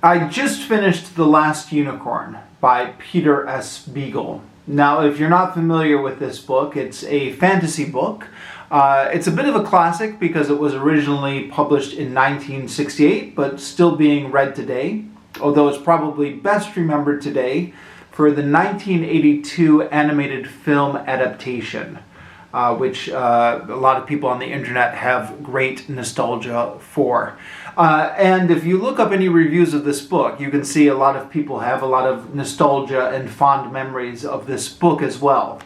I just finished The Last Unicorn by Peter S. Beagle. Now, if you're not familiar with this book, it's a fantasy book. It's a bit of a classic because it was originally published in 1968, but still being read today, although it's probably best remembered today for the 1982 animated film adaptation, which a lot of people on the internet have great nostalgia for. And if you look up any reviews of this book, you can see a lot of people have a lot of nostalgia and fond memories of this book as well.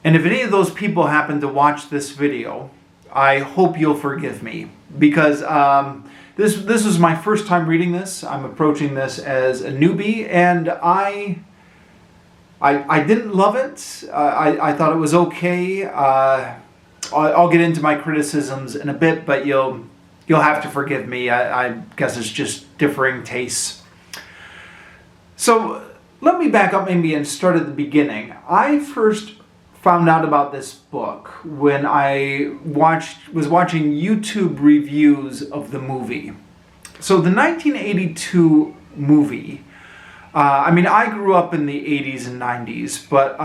And if any of those people happen to watch this video, I hope you'll forgive me, because this was my first time reading this. I'm approaching this as a newbie, and I didn't love it. I thought it was okay. I'll get into my criticisms in a bit, but you'll have to forgive me. I guess it's just differing tastes. So let me back up maybe and start at the beginning. I first found out about this book when I was watching YouTube reviews of the movie. So the 1982 movie, I grew up in the 80s and 90s, but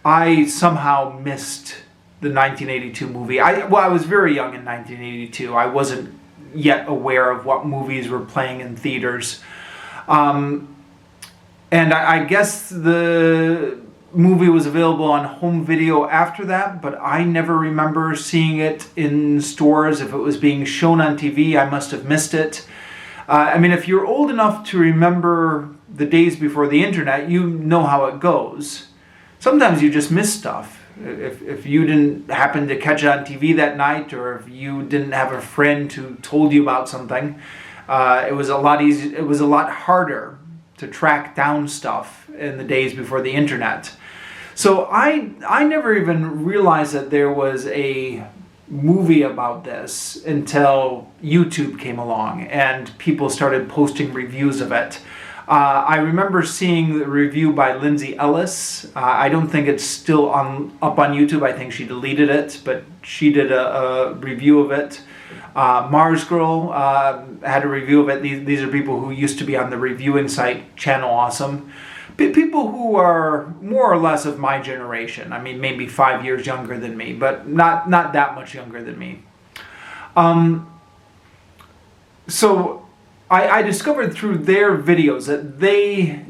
I somehow missed the 1982 movie. I was very young in 1982. I wasn't yet aware of what movies were playing in theaters. And I guess the movie was available on home video after that, but I never remember seeing it in stores. If it was being shown on TV, I must have missed it. If you're old enough to remember the days before the internet, you know how it goes. Sometimes you just miss stuff. If you didn't happen to catch it on TV that night, or if you didn't have a friend who told you about something, it was a lot easier. It was a lot harder to track down stuff in the days before the internet. So I never even realized that there was a movie about this until YouTube came along and people started posting reviews of it. I remember seeing the review by Lindsay Ellis. I don't think it's still up on YouTube. I think she deleted it, but she did a review of it. Mars Girl had a review of it. These are people who used to be on the reviewing site Channel Awesome. People who are more or less of my generation. Maybe 5 years younger than me, but not that much younger than me. So I discovered through their videos that they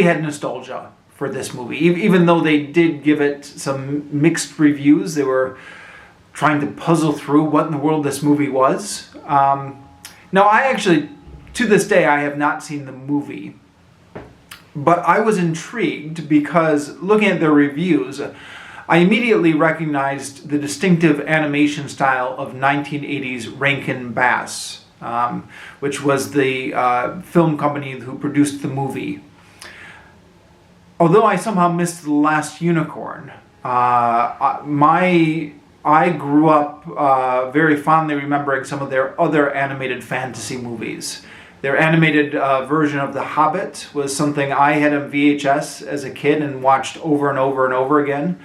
had nostalgia for this movie. Even though they did give it some mixed reviews, they were trying to puzzle through what in the world this movie was. Now, I actually, to this day, I have not seen the movie. But I was intrigued because looking at their reviews, I immediately recognized the distinctive animation style of 1980s Rankin Bass, which was the film company who produced the movie. Although I somehow missed The Last Unicorn, I grew up very fondly remembering some of their other animated fantasy movies. Their animated version of The Hobbit was something I had on VHS as a kid and watched over and over and over again.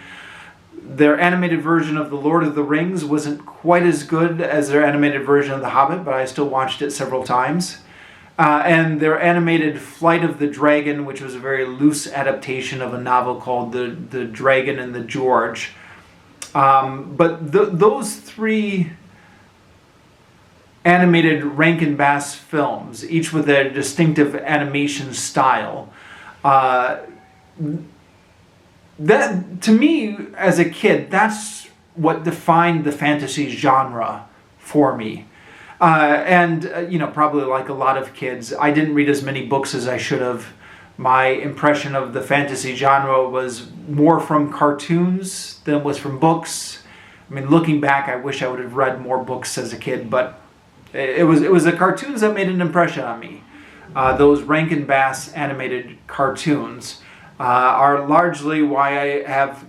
Their animated version of The Lord of the Rings wasn't quite as good as their animated version of The Hobbit, but I still watched it several times. And their animated Flight of the Dragon, which was a very loose adaptation of a novel called The Dragon and the George. But those three animated Rankin Bass films, each with their distinctive animation style, that, to me, as a kid, that's what defined the fantasy genre for me. Probably like a lot of kids, I didn't read as many books as I should have. My impression of the fantasy genre was more from cartoons than was from books. Looking back, I wish I would have read more books as a kid, but it was the cartoons that made an impression on me. Those Rankin Bass animated cartoons are largely why I have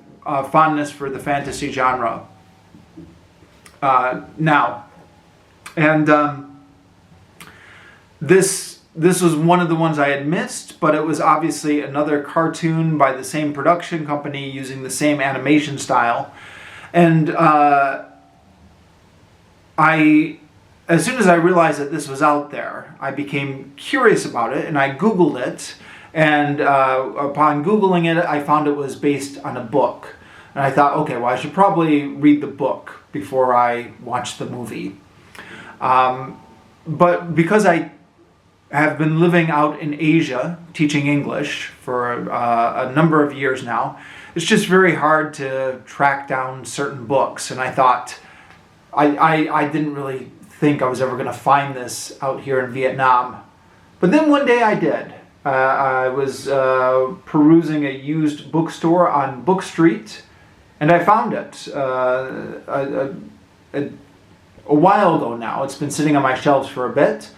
fondness for the fantasy genre now. And this was one of the ones I had missed, but it was obviously another cartoon by the same production company using the same animation style. And I as soon as I realized that this was out there, I became curious about it and I Googled it. And upon Googling it, I found it was based on a book. And I thought, okay, well, I should probably read the book before I watch the movie. But because I have been living out in Asia teaching English for a number of years now, it's just very hard to track down certain books. And I thought, I didn't really think I was ever going to find this out here in Vietnam. But then one day I did. I was perusing a used bookstore on Book Street, and I found it a while ago now. It's been sitting on my shelves for a bit,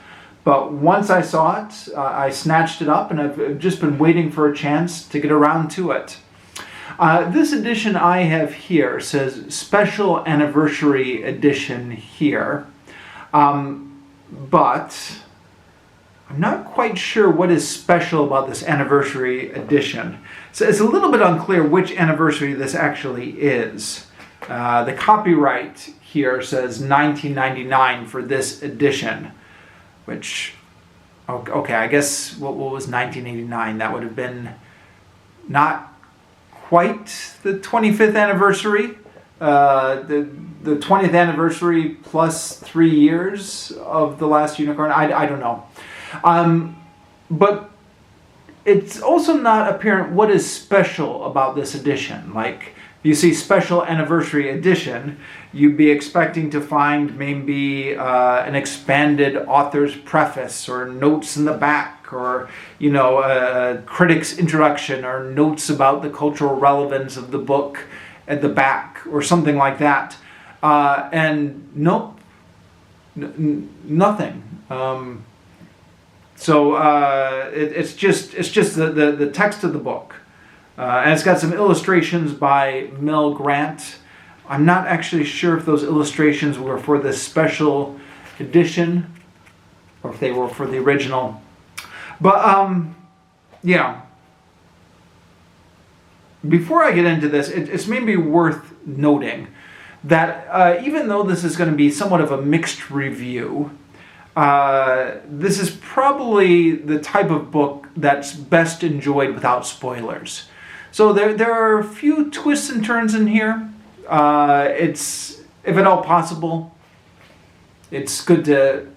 but once I saw it, I snatched it up, and I've just been waiting for a chance to get around to it. This edition I have here says Special Anniversary Edition here, but I'm not quite sure what is special about this anniversary edition. So it's a little bit unclear which anniversary this actually is. The copyright here says 1999 for this edition, which, okay, I guess what was 1989? That would have been not quite the 25th anniversary. The 20th anniversary plus 3 years of The Last Unicorn. I don't know. But it's also not apparent what is special about this edition. Like, if you see Special Anniversary Edition, you'd be expecting to find maybe an expanded author's preface or notes in the back, or, you know, a critic's introduction or notes about the cultural relevance of the book at the back or something like that. And nope, nothing. So it's just the text of the book, and it's got some illustrations by Mel Grant. I'm not actually sure if those illustrations were for this special edition or if they were for the original. But yeah. Before I get into this, it's maybe worth noting that even though this is going to be somewhat of a mixed review, this is probably the type of book that's best enjoyed without spoilers. So there are a few twists and turns in here. It's, if at all possible, it's good to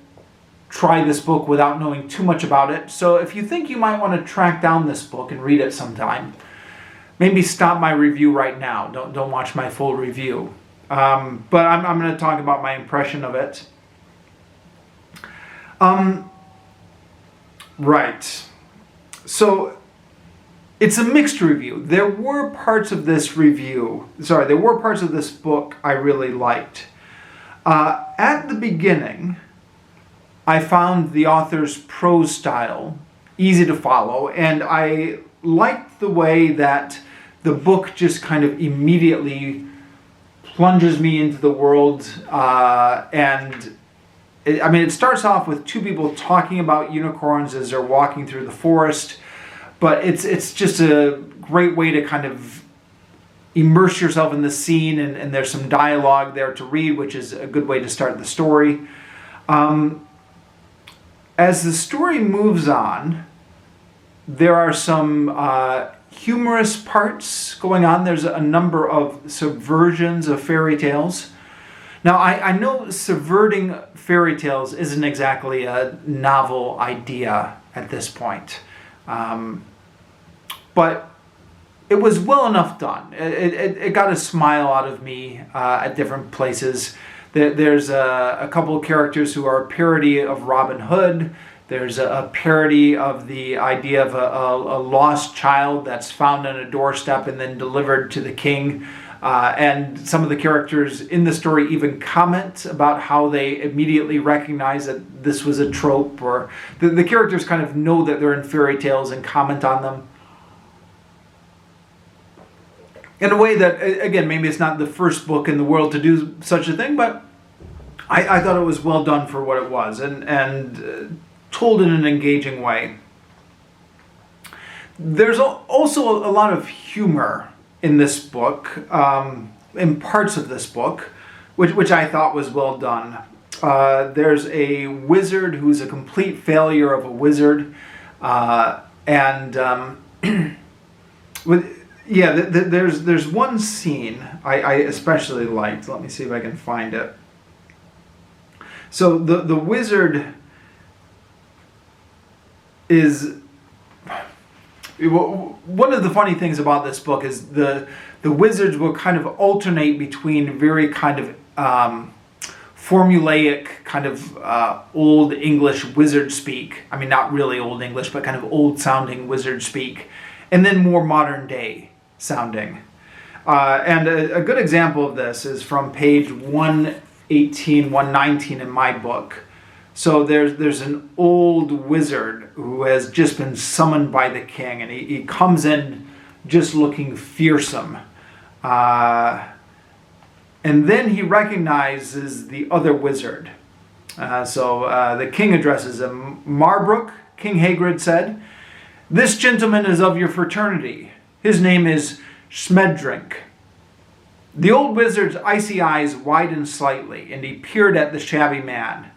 try this book without knowing too much about it. So if you think you might want to track down this book and read it sometime, maybe stop my review right now. Don't watch my full review. But I'm going to talk about my impression of it. Right. So it's a mixed review. There were parts of this book I really liked. At the beginning, I found the author's prose style easy to follow, and I liked the way that the book just kind of immediately plunges me into the world, and it starts off with two people talking about unicorns as they're walking through the forest, but it's just a great way to kind of immerse yourself in the scene, and there's some dialogue there to read, which is a good way to start the story. As the story moves on, there are some humorous parts going on. There's a number of subversions of fairy tales. Now, I know subverting fairy tales isn't exactly a novel idea at this point, but it was well enough done. It got a smile out of me at different places. There's a couple of characters who are a parody of Robin Hood. There's a parody of the idea of a lost child that's found on a doorstep and then delivered to the king. And some of the characters in the story even comment about how they immediately recognize that this was a trope, or the characters kind of know that they're in fairy tales and comment on them. In a way that, again, maybe it's not the first book in the world to do such a thing, but I thought it was well done for what it was, and told in an engaging way. There's also a lot of humor in this book, in parts of this book, which I thought was well done. There's a wizard who's a complete failure of a wizard. There's one scene I especially liked. Let me see if I can find it. So the wizard is... One of the funny things about this book is the wizards will kind of alternate between very kind of formulaic kind of old English wizard speak. I mean, not really old English, but kind of old sounding wizard speak, and then more modern day sounding. And a good example of this is from page 118, 119 in my book. So there's an old wizard who has just been summoned by the king, and he comes in just looking fearsome. And then he recognizes the other wizard. So the king addresses him. Marbrook, King Hagrid said, "This gentleman is of your fraternity. His name is Smedrink." The old wizard's icy eyes widened slightly, and he peered at the shabby man.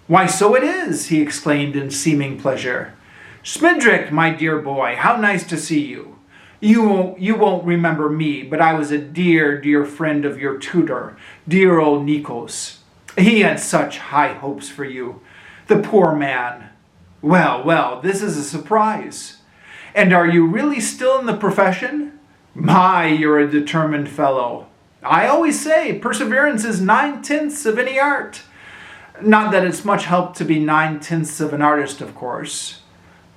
"Why, so it is," he exclaimed in seeming pleasure. "Smedrick, my dear boy, how nice to see you. You won't remember me, but I was a dear, dear friend of your tutor, dear old Nikos. He had such high hopes for you. The poor man. Well, well, this is a surprise. And are you really still in the profession? My, you're a determined fellow. I always say perseverance is 9/10 of any art. Not that it's much help to be 9/10 of an artist, of course.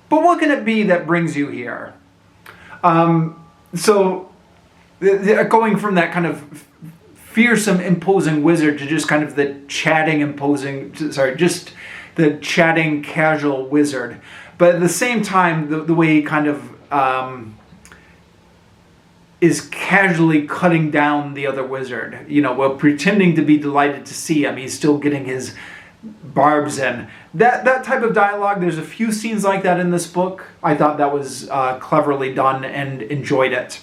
But what can it be that brings you here?" Going from that kind of fearsome, imposing wizard to just kind of the chatting, just the chatting, casual wizard. But at the same time, the way he kind of is casually cutting down the other wizard, while pretending to be delighted to see him. He's still getting his barbs in. That type of dialogue, there's a few scenes like that in this book. I thought that was cleverly done and enjoyed it.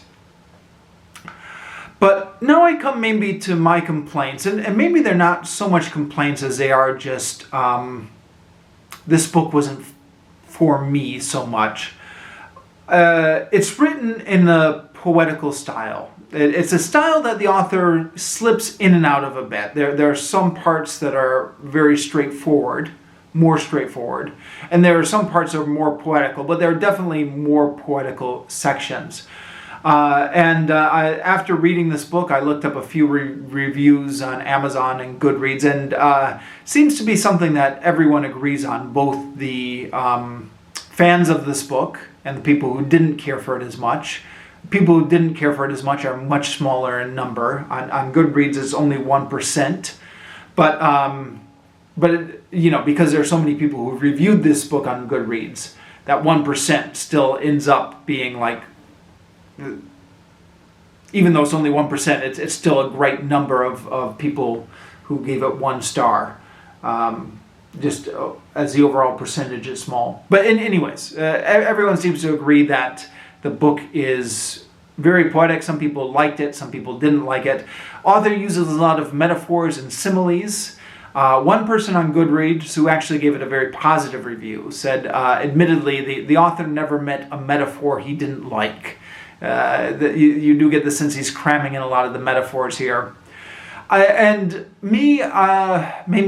But now I come maybe to my complaints, and maybe they're not so much complaints as they are just, this book wasn't for me so much. It's written in a poetical style. It's a style that the author slips in and out of a bit. There are some parts that are very straightforward, more straightforward, and there are some parts that are more poetical, but there are definitely more poetical sections. After reading this book, I looked up a few reviews on Amazon and Goodreads, and seems to be something that everyone agrees on, both the fans of this book and the people who didn't care for it as much. People who didn't care for it as much are much smaller in number. On Goodreads, it's only 1%. But because there are so many people who reviewed this book on Goodreads, that 1% still ends up being like, even though it's only 1%, it's still a great number of people who gave it 1 star. Just as the overall percentage is small. But anyways, everyone seems to agree that the book is very poetic. Some people liked it, some people didn't like it. Author uses a lot of metaphors and similes. One person on Goodreads who actually gave it a very positive review said, admittedly, the author never met a metaphor he didn't like. You do get the sense he's cramming in a lot of the metaphors here. Maybe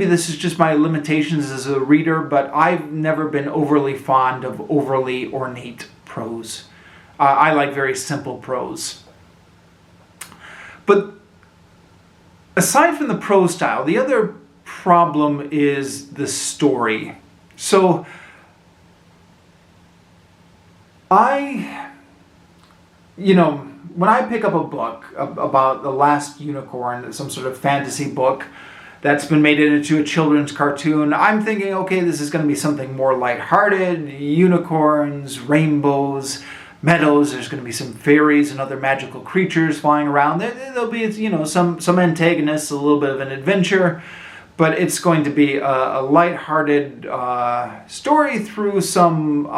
this is just my limitations as a reader, but I've never been overly fond of overly ornate prose. I like very simple prose. But aside from the prose style, the other problem is the story. So when I pick up a book about the last unicorn, some sort of fantasy book that's been made into a children's cartoon, I'm thinking, okay, this is going to be something more lighthearted, unicorns, rainbows, meadows, there's going to be some fairies and other magical creatures flying around. There'll be, some antagonists, a little bit of an adventure, but it's going to be a lighthearted story through some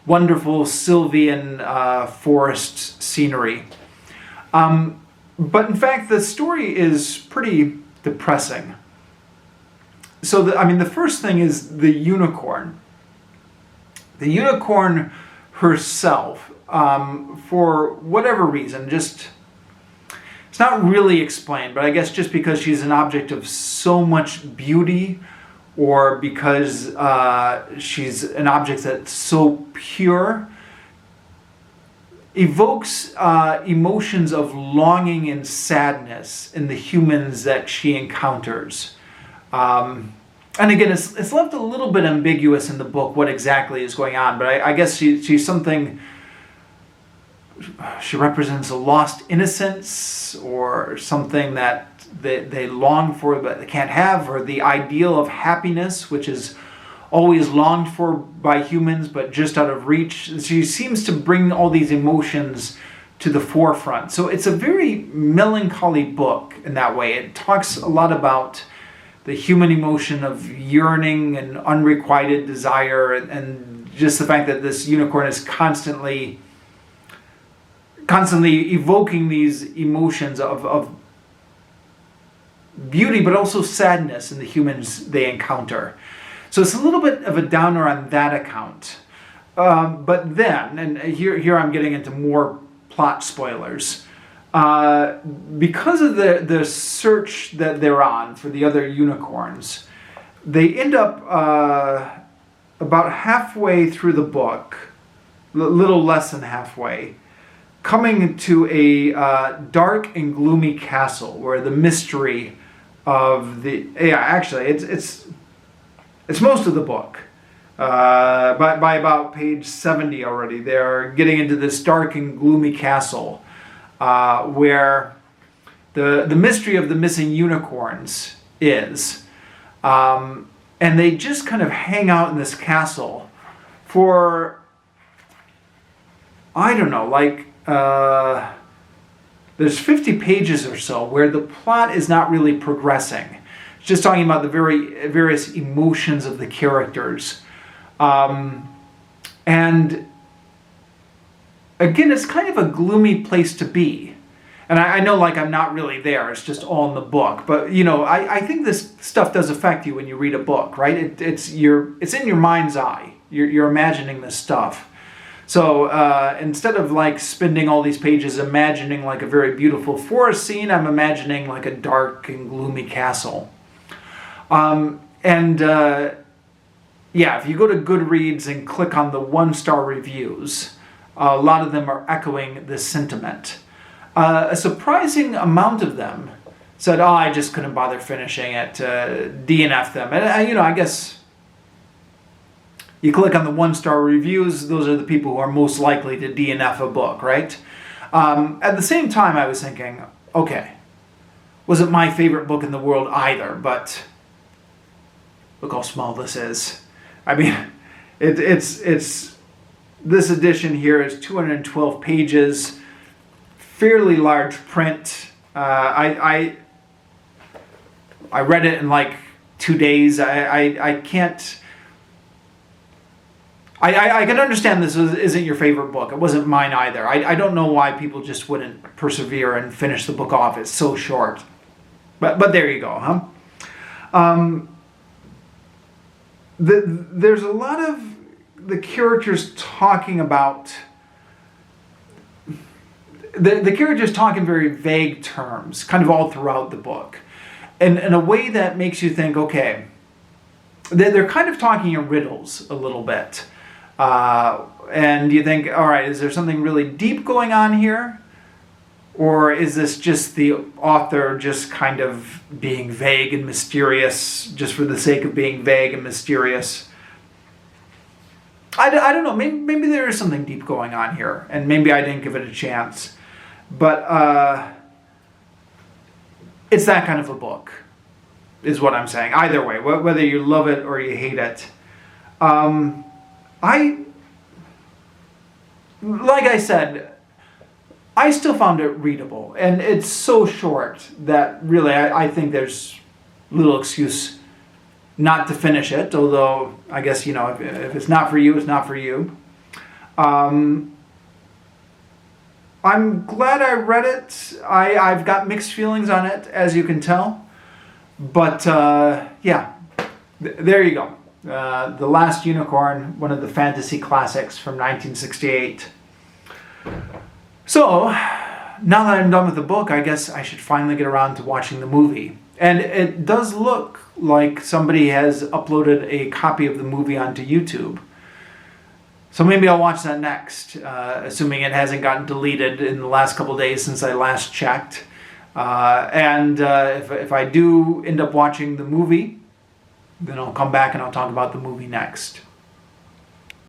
wonderful Sylvian forest scenery. But in fact, the story is pretty depressing. So, the first thing is the unicorn. The unicorn herself, for whatever reason, it's not really explained, but I guess just because she's an object of so much beauty, or because she's an object that's so pure, evokes emotions of longing and sadness in the humans that she encounters. And again, it's left a little bit ambiguous in the book what exactly is going on, but I guess she's something. She represents a lost innocence, or something that they long for but they can't have, or the ideal of happiness, which is always longed for by humans but just out of reach. She seems to bring all these emotions to the forefront. So it's a very melancholy book in that way. It talks a lot about the human emotion of yearning and unrequited desire, and just the fact that this unicorn is constantly evoking these emotions of beauty, but also sadness in the humans they encounter. So it's a little bit of a downer on that account. But then, and here I'm getting into more plot spoilers, because of the search that they're on for the other unicorns, they end up about halfway through the book, a little less than halfway, coming to a dark and gloomy castle where the mystery of it's most of the book. By about page 70 already, they're getting into this dark and gloomy castle where the mystery of the missing unicorns is. And they just kind of hang out in this castle for, I don't know, there's 50 pages or so where the plot is not really progressing. It's just talking about the various emotions of the characters. And again, it's kind of a gloomy place to be. And I know I'm not really there, it's just all in the book. But, I think this stuff does affect you when you read a book, right? It's in your mind's eye. You're imagining this stuff. So instead of spending all these pages imagining a very beautiful forest scene, I'm imagining a dark and gloomy castle. If you go to Goodreads and click on the 1-star reviews, a lot of them are echoing this sentiment. A surprising amount of them said, I just couldn't bother finishing it, DNF them. And I guess you click on the 1-star reviews, those are the people who are most likely to DNF a book, right? At the same time, I was thinking, okay, wasn't my favorite book in the world either, but look how small this is. It's this edition here is 212 pages, fairly large print. I read it in 2 days. I can't. I can understand this isn't your favorite book. It wasn't mine either. I don't know why people just wouldn't persevere and finish the book off. It's so short. But there you go, huh? There's a lot of the characters talking about... The characters talk in very vague terms, kind of all throughout the book. And in a way that makes you think, okay, they're kind of talking in riddles a little bit. And you think, all right, is there something really deep going on here? Or is this just the author just kind of being vague and mysterious just for the sake of being vague and mysterious? I don't know. Maybe there is something deep going on here, and maybe I didn't give it a chance. But it's that kind of a book, is what I'm saying. Either way, whether you love it or you hate it. Like I said, I still found it readable, and it's so short that really I think there's little excuse not to finish it, although I guess, if it's not for you, it's not for you. I'm glad I read it. I've got mixed feelings on it, as you can tell. But, There you go. The Last Unicorn, one of the fantasy classics from 1968. So, now that I'm done with the book, I guess I should finally get around to watching the movie. And it does look like somebody has uploaded a copy of the movie onto YouTube. So maybe I'll watch that next, assuming it hasn't gotten deleted in the last couple days since I last checked. If I do end up watching the movie, then I'll come back and I'll talk about the movie next.